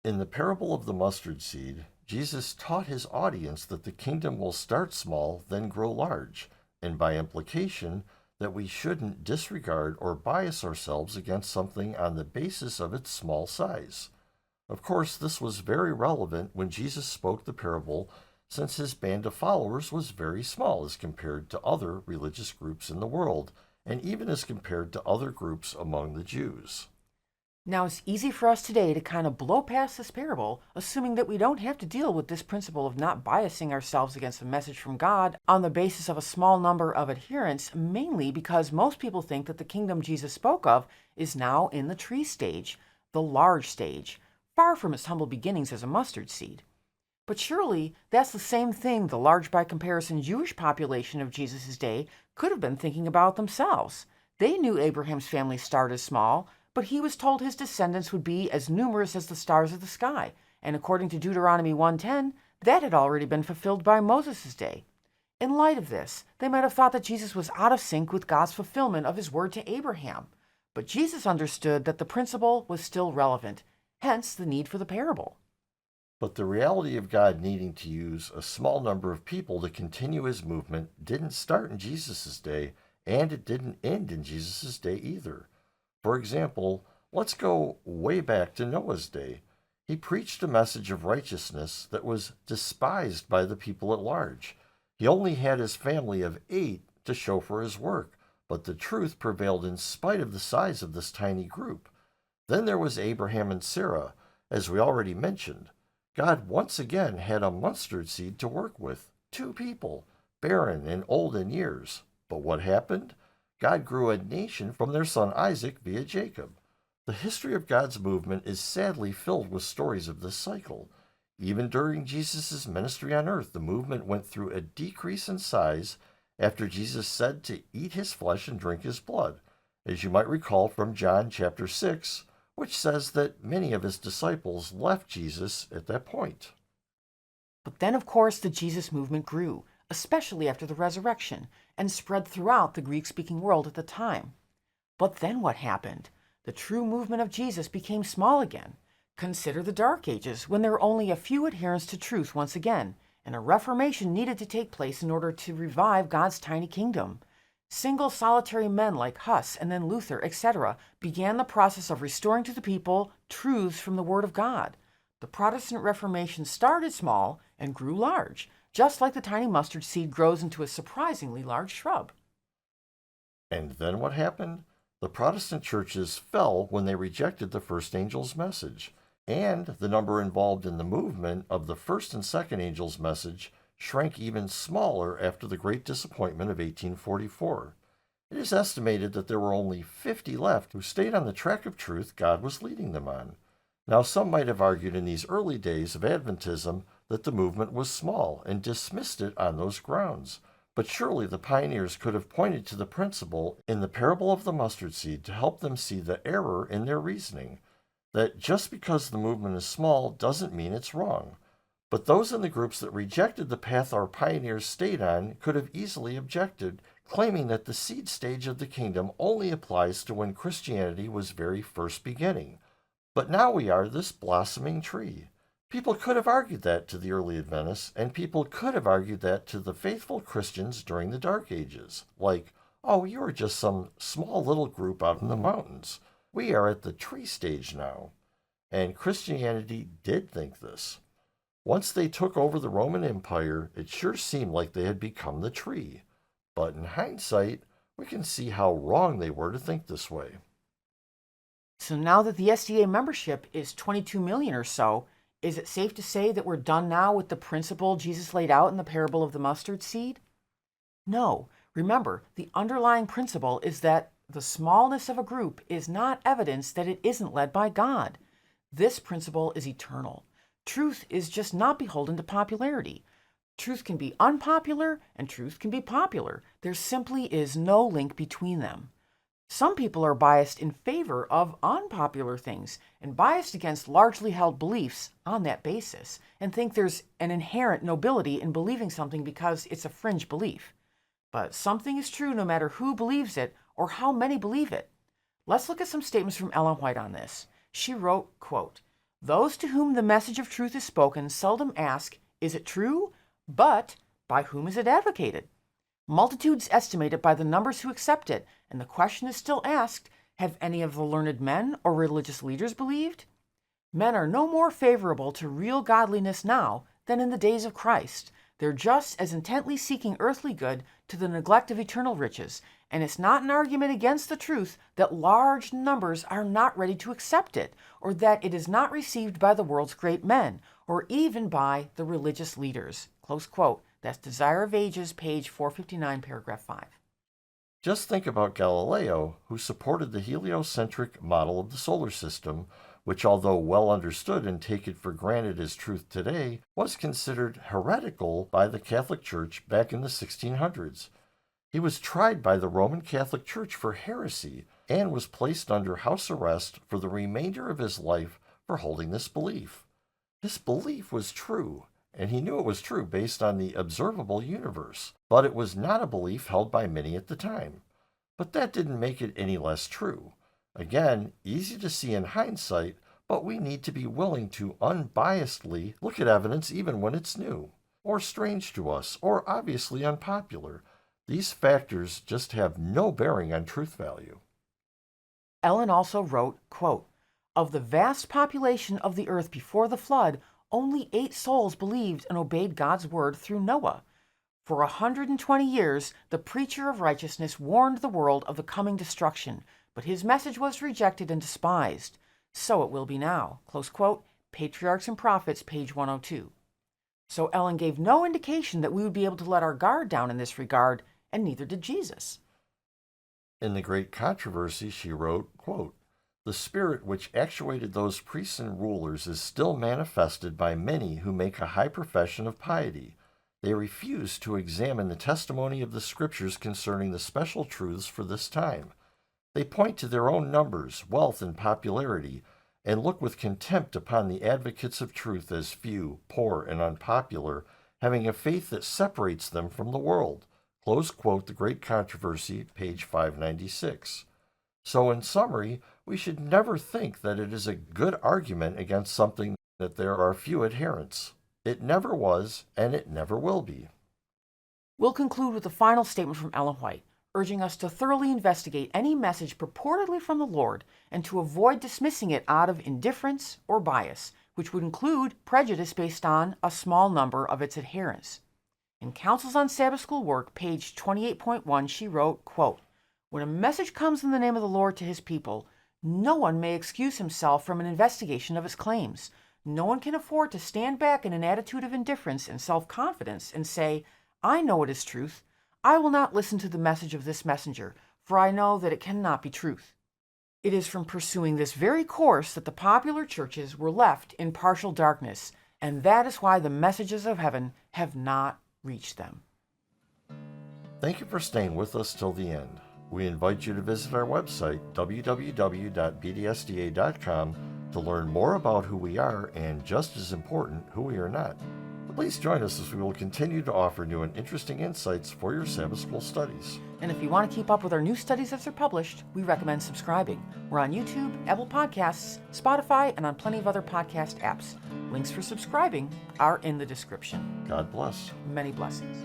In the parable of the mustard seed, Jesus taught his audience that the kingdom will start small, then grow large, and by implication, that we shouldn't disregard or bias ourselves against something on the basis of its small size. Of course, this was very relevant when Jesus spoke the parable, since his band of followers was very small as compared to other religious groups in the world, and even as compared to other groups among the Jews. Now, it's easy for us today to kind of blow past this parable, assuming that we don't have to deal with this principle of not biasing ourselves against a message from God on the basis of a small number of adherents, mainly because most people think that the kingdom Jesus spoke of is now in the tree stage, the large stage, far from its humble beginnings as a mustard seed. But surely that's the same thing the large by comparison Jewish population of Jesus' day could have been thinking about themselves. They knew Abraham's family started small, but he was told his descendants would be as numerous as the stars of the sky, and according to Deuteronomy 1:10, that had already been fulfilled by Moses' day. In light of this, they might have thought that Jesus was out of sync with God's fulfillment of his word to Abraham. But Jesus understood that the principle was still relevant, hence the need for the parable. But the reality of God needing to use a small number of people to continue his movement didn't start in Jesus' day, and it didn't end in Jesus' day either. For example, let's go way back to Noah's day. He preached a message of righteousness that was despised by the people at large. He only had his family of 8 to show for his work, but the truth prevailed in spite of the size of this tiny group. Then there was Abraham and Sarah, as we already mentioned. God once again had a mustard seed to work with, 2 people, barren and old in years. But what happened? God grew a nation from their son Isaac via Jacob. The history of God's movement is sadly filled with stories of this cycle. Even during Jesus' ministry on earth, the movement went through a decrease in size after Jesus said to eat his flesh and drink his blood, as you might recall from John chapter 6, which says that many of his disciples left Jesus at that point. But then, of course, the Jesus movement grew, especially after the resurrection, and spread throughout the Greek-speaking world at the time. But then what happened? The true movement of Jesus became small again. Consider the Dark Ages, when there were only a few adherents to truth once again, and a reformation needed to take place in order to revive God's tiny kingdom. Single solitary men like Huss and then Luther, etc., began the process of restoring to the people truths from the Word of God. The Protestant Reformation started small and grew large, just like the tiny mustard seed grows into a surprisingly large shrub. And then what happened? The Protestant churches fell when they rejected the first angel's message, and the number involved in the movement of the first and second angel's message shrank even smaller after the Great Disappointment of 1844. It is estimated that there were only 50 left who stayed on the track of truth God was leading them on. Now, some might have argued in these early days of Adventism that the movement was small and dismissed it on those grounds. But surely the pioneers could have pointed to the principle in the parable of the mustard seed to help them see the error in their reasoning, that just because the movement is small doesn't mean it's wrong. But those in the groups that rejected the path our pioneers stayed on could have easily objected, claiming that the seed stage of the kingdom only applies to when Christianity was very first beginning. But now we are this blossoming tree. People could have argued that to the early Adventists, and people could have argued that to the faithful Christians during the Dark Ages. Like, oh, you are just some small little group out in the mountains. We are at the tree stage now. And Christianity did think this. Once they took over the Roman Empire, it sure seemed like they had become the tree. But in hindsight, we can see how wrong they were to think this way. So now that the SDA membership is 22 million or so, is it safe to say that we're done now with the principle Jesus laid out in the parable of the mustard seed? No. Remember, the underlying principle is that the smallness of a group is not evidence that it isn't led by God. This principle is eternal. Truth is just not beholden to popularity. Truth can be unpopular and truth can be popular. There simply is no link between them. Some people are biased in favor of unpopular things and biased against largely held beliefs on that basis and think there's an inherent nobility in believing something because it's a fringe belief. But something is true no matter who believes it or how many believe it. Let's look at some statements from Ellen White on this. She wrote, quote, Those to whom the message of truth is spoken seldom ask, is it true? But by whom is it advocated? Multitudes estimate it by the numbers who accept it, and the question is still asked, have any of the learned men or religious leaders believed? Men are no more favorable to real godliness now than in the days of Christ. They're just as intently seeking earthly good to the neglect of eternal riches, and it's not an argument against the truth that large numbers are not ready to accept it, or that it is not received by the world's great men, or even by the religious leaders. Close quote. That's Desire of Ages, page 459, paragraph 5. Just think about Galileo, who supported the heliocentric model of the solar system, which, although well understood and taken for granted as truth today, was considered heretical by the Catholic Church back in the 1600s. He was tried by the Roman Catholic Church for heresy and was placed under house arrest for the remainder of his life for holding this belief. His belief was true, and he knew it was true based on the observable universe, but it was not a belief held by many at the time. But that didn't make it any less true. Again, easy to see in hindsight, but we need to be willing to unbiasedly look at evidence even when it's new, or strange to us, or obviously unpopular. These factors just have no bearing on truth value. Ellen also wrote, quote, of the vast population of the earth before the flood, only 8 souls believed and obeyed God's word through Noah. For 120 years, the preacher of righteousness warned the world of the coming destruction, but his message was rejected and despised. So it will be now. Close quote, Patriarchs and Prophets, page 102. So Ellen gave no indication that we would be able to let our guard down in this regard, and neither did Jesus. In the Great Controversy, she wrote, quote, the spirit which actuated those priests and rulers is still manifested by many who make a high profession of piety. They refuse to examine the testimony of the Scriptures concerning the special truths for this time. They point to their own numbers, wealth, and popularity, and look with contempt upon the advocates of truth as few, poor, and unpopular, having a faith that separates them from the world. Close quote, The Great Controversy, page 596. So in summary, we should never think that it is a good argument against something that there are few adherents. It never was, and it never will be. We'll conclude with a final statement from Ellen White, urging us to thoroughly investigate any message purportedly from the Lord and to avoid dismissing it out of indifference or bias, which would include prejudice based on a small number of its adherents. In Counsels on Sabbath School Work, page 28.1, she wrote, quote, when a message comes in the name of the Lord to his people, no one may excuse himself from an investigation of its claims. No one can afford to stand back in an attitude of indifference and self-confidence and say, I know it is truth. I will not listen to the message of this messenger, for I know that it cannot be truth. It is from pursuing this very course that the popular churches were left in partial darkness, and that is why the messages of heaven have not reached them. Thank you for staying with us till the end. We invite you to visit our website, www.bdsda.com, to learn more about who we are and, just as important, who we are not. Please join us as we will continue to offer new and interesting insights for your Sabbath School studies. And if you want to keep up with our new studies as they're published, we recommend subscribing. We're on YouTube, Apple Podcasts, Spotify, and on plenty of other podcast apps. Links for subscribing are in the description. God bless. Many blessings.